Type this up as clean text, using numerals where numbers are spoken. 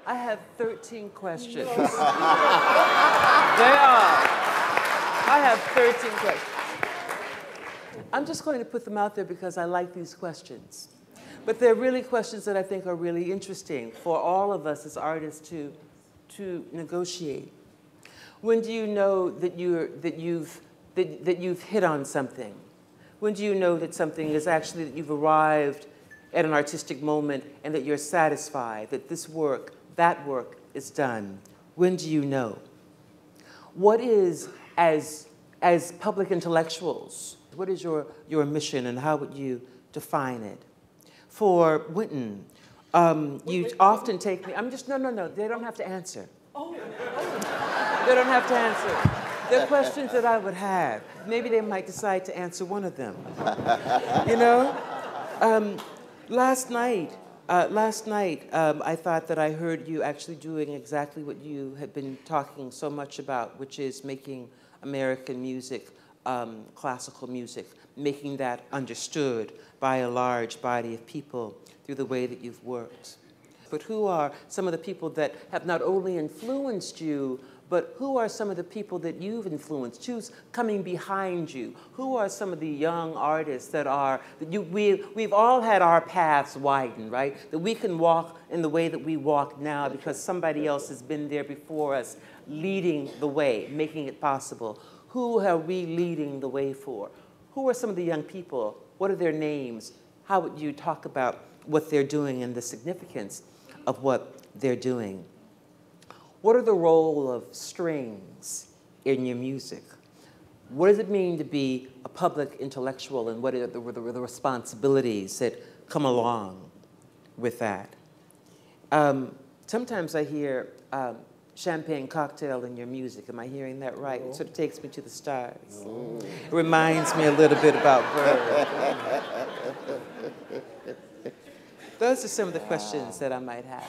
I have 13 questions. There are. I have 13 questions. I'm just going to put them out there because I like these questions. But they're really questions that I think are really interesting for all of us as artists to negotiate. When do you know that you've hit on something? When do you know that something is actually, that you've arrived at an artistic moment and that you're satisfied, that this work, that work is done? When do you know? What is, as public intellectuals, what is your mission and how would you define it? For Wynton, you often take me, no, they don't have to answer. Oh. They don't have to answer. They're questions that I would have. Maybe they might decide to answer one of them. You know? Last night, I thought that I heard you actually doing exactly what you had been talking so much about, which is making American music, classical music, making that understood by a large body of people through the way that you've worked. But who are some of the people that have not only influenced you, but who are some of the people that you've influenced? Who's coming behind you? Who are some of the young artists that we've all had our paths widened, right? That we can walk in the way that we walk now because somebody else has been there before us, leading the way, making it possible. Who are we leading the way for? Who are some of the young people? What are their names? How would you talk about what they're doing and the significance of what they're doing? What are the role of strings in your music? What does it mean to be a public intellectual, and what are the responsibilities that come along with that? Sometimes I hear champagne cocktail in your music. Am I hearing that right? It sort of takes me to the stars. It reminds me a little bit about Bird. Those are some of the questions that I might have.